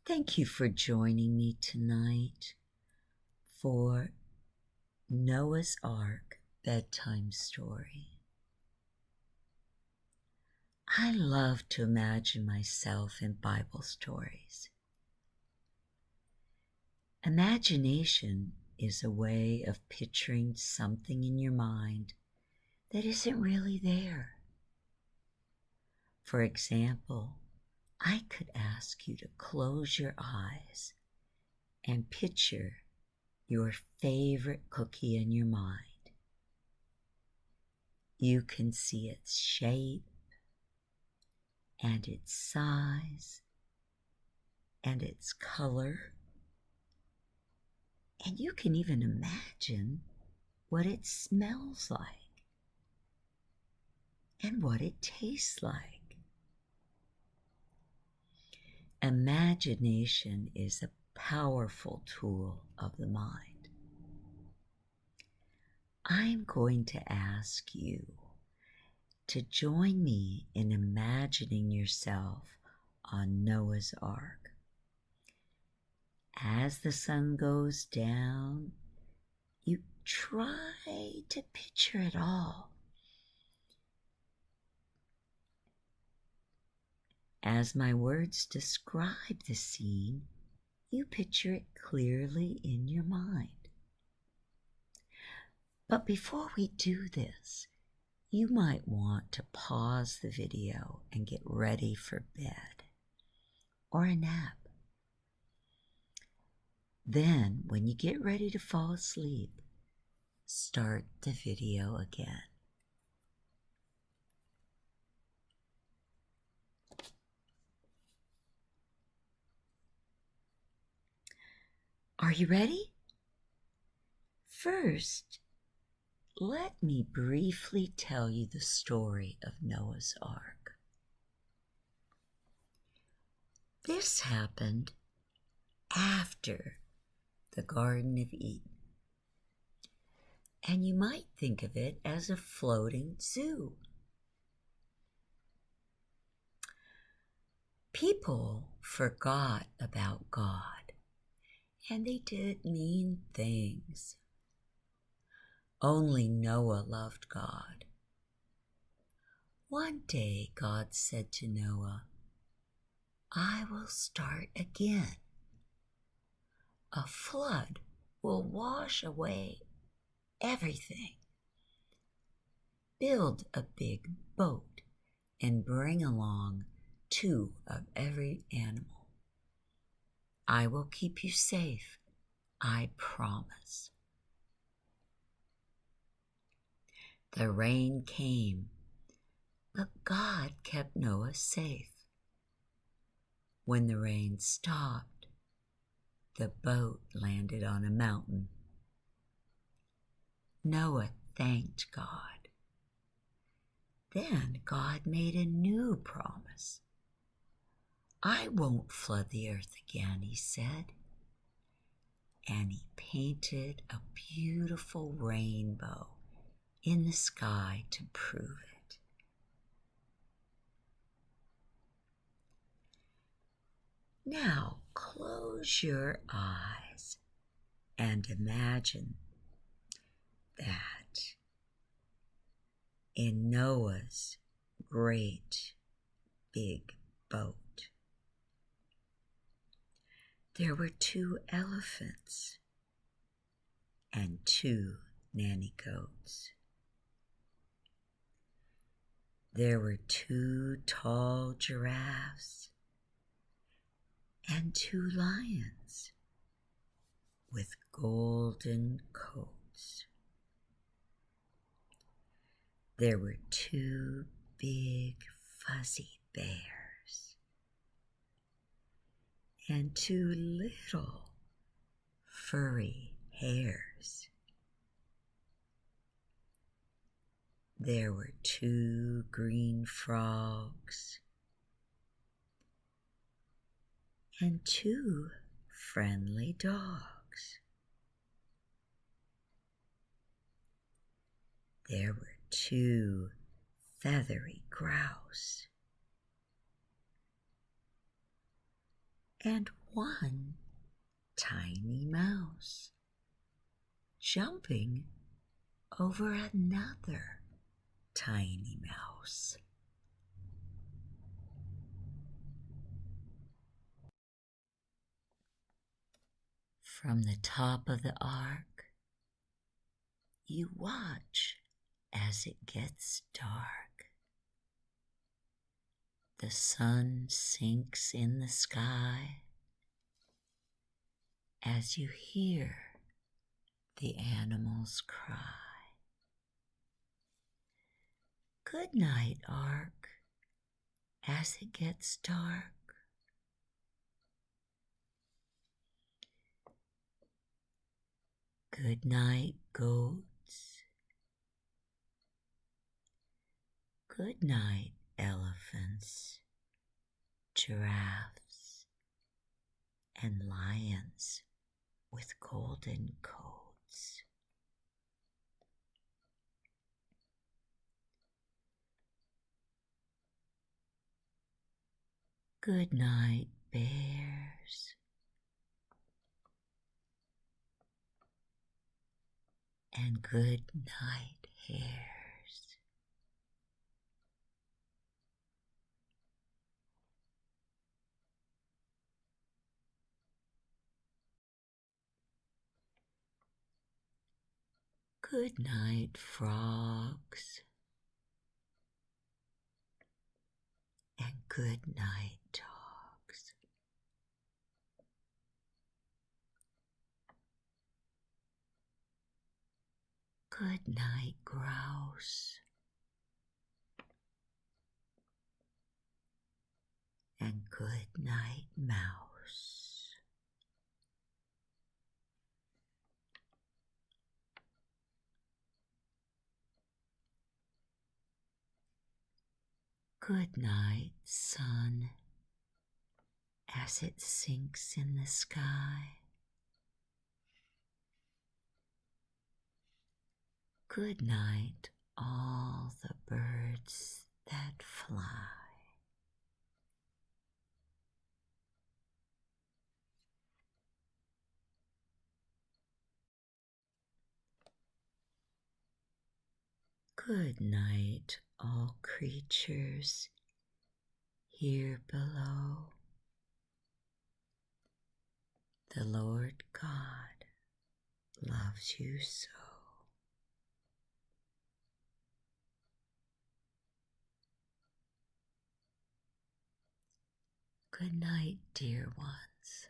Thank you for joining me tonight for Noah's Ark Bedtime Story. I love to imagine myself in Bible stories. Imagination is a way of picturing something in your mind that isn't really there. For example, I could ask you to close your eyes and picture your favorite cookie in your mind. You can see its shape and its size and its color, and you can even imagine what it smells like and what it tastes like. Imagination is a powerful tool of the mind. I'm going to ask you to join me in imagining yourself on Noah's Ark. As the sun goes down, you try to picture it all. As my words describe the scene, you picture it clearly in your mind. But before we do this, you might want to pause the video and get ready for bed or a nap. Then, when you get ready to fall asleep, start the video again. Are you ready? First, let me briefly tell you the story of Noah's Ark. This happened after the Garden of Eden, and you might think of it as a floating zoo. People forgot about God, and they did mean things. Only Noah loved God. One day God said to Noah, "I will start again. A flood will wash away everything. Build a big boat and bring along 2 of every animal. I will keep you safe, I promise." The rain came, but God kept Noah safe. When the rain stopped, the boat landed on a mountain. Noah thanked God. Then God made a new promise. "I won't flood the earth again," he said. And he painted a beautiful rainbow in the sky to prove it. Now close your eyes and imagine that in Noah's great big boat, there were 2 elephants and 2 nanny goats. There were 2 tall giraffes and 2 lions with golden coats. There were 2 big fuzzy bears and 2 little furry hares. There were 2 green frogs and 2 friendly dogs. There were 2 feathery grouse and one tiny mouse jumping over another tiny mouse. From the top of the ark, you watch as it gets dark. The sun sinks in the sky as you hear the animals cry. Good night, ark, as it gets dark. Good night, goats. Good night, elephants, giraffes, and lions with golden coats. Good night, bears. And good night, hares. Good night, frogs. And good night, dogs. Good night, grouse. And good night, mouse. Good night, sun, as it sinks in the sky. Good night, all the birds that fly. Good night, all creatures here below. The Lord God loves you so. Good night, dear ones.